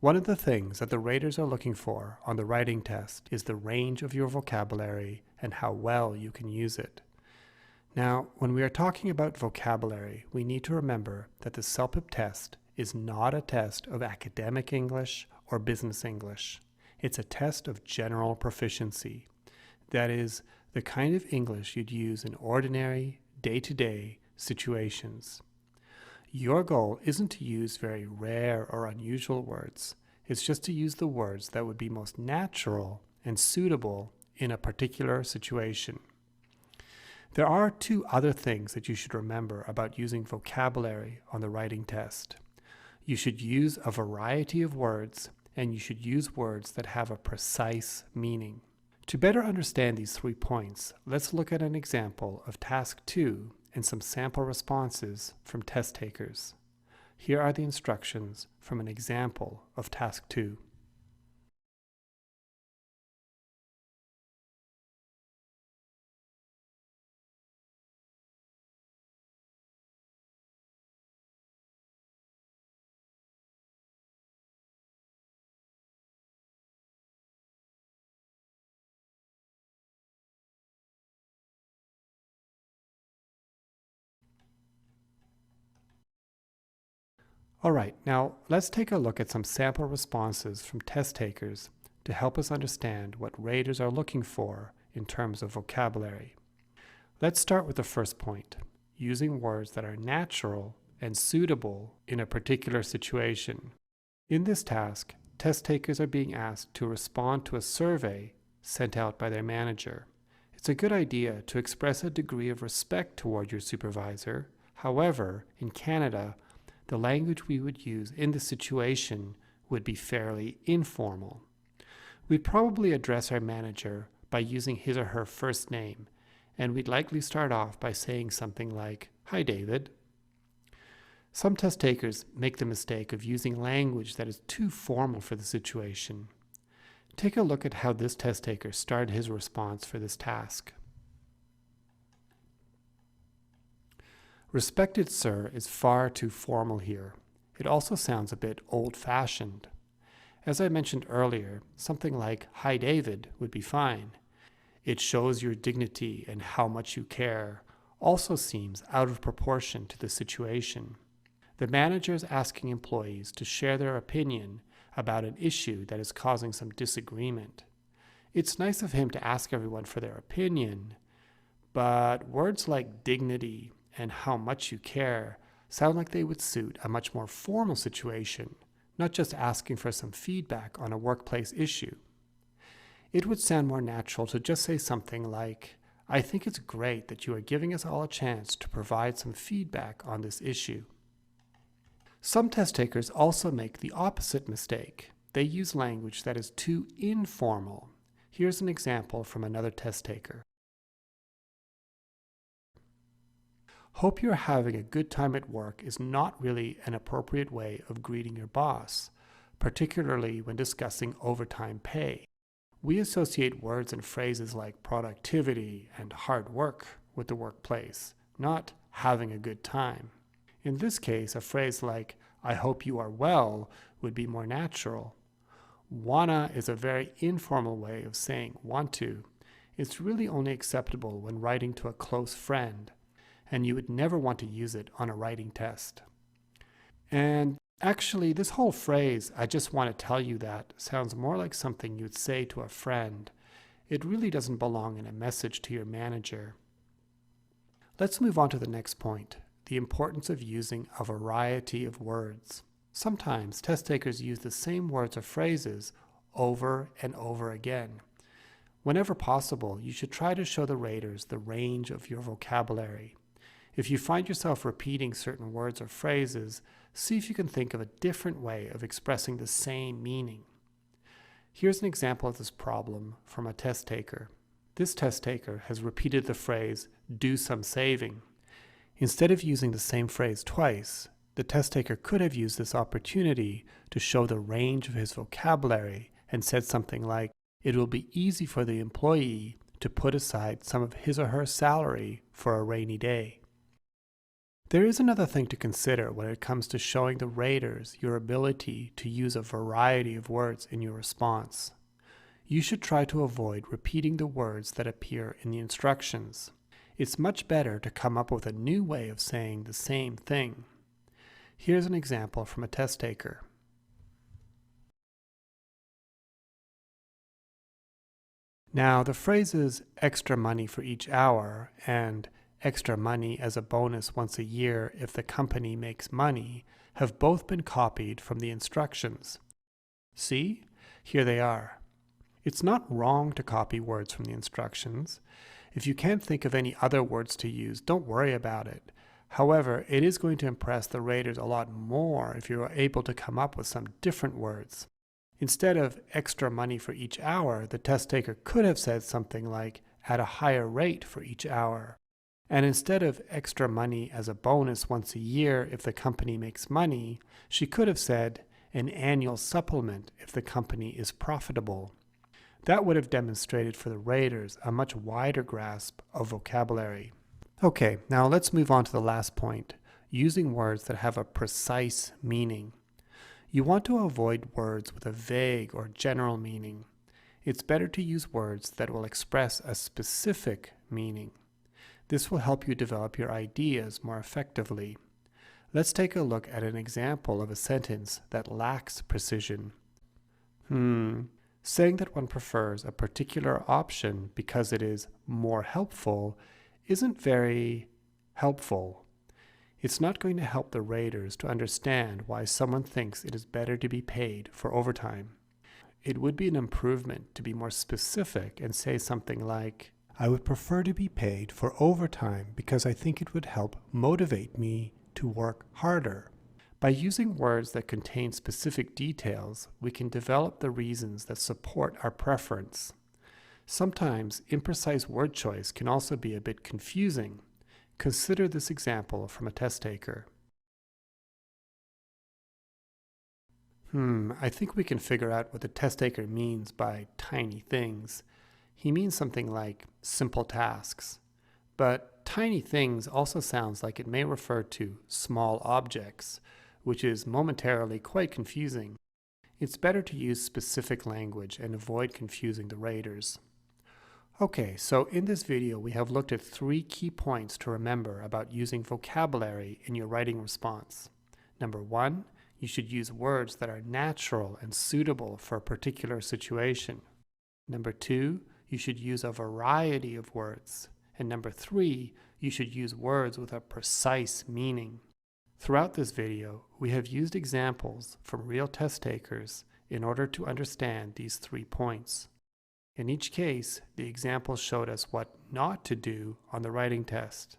One of the things that the raters are looking for on the writing test is the range of your vocabulary and how well you can use it. Now, when we are talking about vocabulary, we need to remember that the CELPIP test is not a test of academic English or business English. It's a test of general proficiency. That is, the kind of English you'd use in ordinary, day-to-day situations. Your goal isn't to use very rare or unusual words. It's just to use the words that would be most natural and suitable in a particular situation. There are two other things that you should remember about using vocabulary on the writing test. You should use a variety of words, and you should use words that have a precise meaning. To better understand these 3 points, let's look at an example of Task 2 and some sample responses from test takers. Here are the instructions from an example of Task 2. All right, now let's take a look at some sample responses from test takers to help us understand what raters are looking for in terms of vocabulary. Let's start with the first point, using words that are natural and suitable in a particular situation. In this task, test takers are being asked to respond to a survey sent out by their manager. It's a good idea to express a degree of respect toward your supervisor. However, in Canada, the language we would use in this situation would be fairly informal. We'd probably address our manager by using his or her first name, and we'd likely start off by saying something like, "Hi, David." Some test takers make the mistake of using language that is too formal for the situation. Take a look at how this test taker started his response for this task. "Respected sir" is far too formal here. It also sounds a bit old-fashioned. As I mentioned earlier, something like "Hi David" would be fine. It shows your dignity and how much you care. Also seems out of proportion to the situation. The manager is asking employees to share their opinion about an issue that is causing some disagreement. It's nice of him to ask everyone for their opinion, but words like dignity and how much you care sound like they would suit a much more formal situation, not just asking for some feedback on a workplace issue. It would sound more natural to just say something like, "I think it's great that you are giving us all a chance to provide some feedback on this issue." Some test takers also make the opposite mistake. They use language that is too informal. Here's an example from another test taker. "Hope you're having a good time at work" is not really an appropriate way of greeting your boss, particularly when discussing overtime pay. We associate words and phrases like productivity and hard work with the workplace, not having a good time. In this case, a phrase like "I hope you are well" would be more natural. "Wanna" is a very informal way of saying "want to." It's really only acceptable when writing to a close friend, and you would never want to use it on a writing test. And actually, this whole phrase, "I just want to tell you that," sounds more like something you'd say to a friend. It really doesn't belong in a message to your manager. Let's move on to the next point, the importance of using a variety of words. Sometimes test takers use the same words or phrases over and over again. Whenever possible, you should try to show the raters the range of your vocabulary. If you find yourself repeating certain words or phrases, see if you can think of a different way of expressing the same meaning. Here's an example of this problem from a test taker. This test taker has repeated the phrase, "do some saving." Instead of using the same phrase twice, the test taker could have used this opportunity to show the range of his vocabulary and said something like, "It will be easy for the employee to put aside some of his or her salary for a rainy day." There is another thing to consider when it comes to showing the raters your ability to use a variety of words in your response. You should try to avoid repeating the words that appear in the instructions. It's much better to come up with a new way of saying the same thing. Here's an example from a test taker. Now, the phrases extra money for each hour and extra money as a bonus once a year if the company makes money have both been copied from the instructions. See? Here they are. It's not wrong to copy words from the instructions. If you can't think of any other words to use, don't worry about it. However, it is going to impress the raters a lot more if you are able to come up with some different words. Instead of extra money for each hour, the test taker could have said something like at a higher rate for each hour. And instead of extra money as a bonus once a year if the company makes money, she could have said an annual supplement if the company is profitable. That would have demonstrated for the raters a much wider grasp of vocabulary. Okay, now let's move on to the last point, using words that have a precise meaning. You want to avoid words with a vague or general meaning. It's better to use words that will express a specific meaning. This will help you develop your ideas more effectively. Let's take a look at an example of a sentence that lacks precision. Saying that one prefers a particular option because it is more helpful isn't very helpful. It's not going to help the raters to understand why someone thinks it is better to be paid for overtime. It would be an improvement to be more specific and say something like, I would prefer to be paid for overtime because I think it would help motivate me to work harder. By using words that contain specific details, we can develop the reasons that support our preference. Sometimes imprecise word choice can also be a bit confusing. Consider this example from a test taker. I think we can figure out what the test taker means by tiny things. He means something like simple tasks. But tiny things also sounds like it may refer to small objects, which is momentarily quite confusing. It's better to use specific language and avoid confusing the raters. Okay, so in this video we have looked at 3 key points to remember about using vocabulary in your writing response. Number 1, you should use words that are natural and suitable for a particular situation. Number 2, you should use a variety of words. And number 3, you should use words with a precise meaning. Throughout this video, we have used examples from real test takers in order to understand these 3 points. In each case, the examples showed us what not to do on the writing test.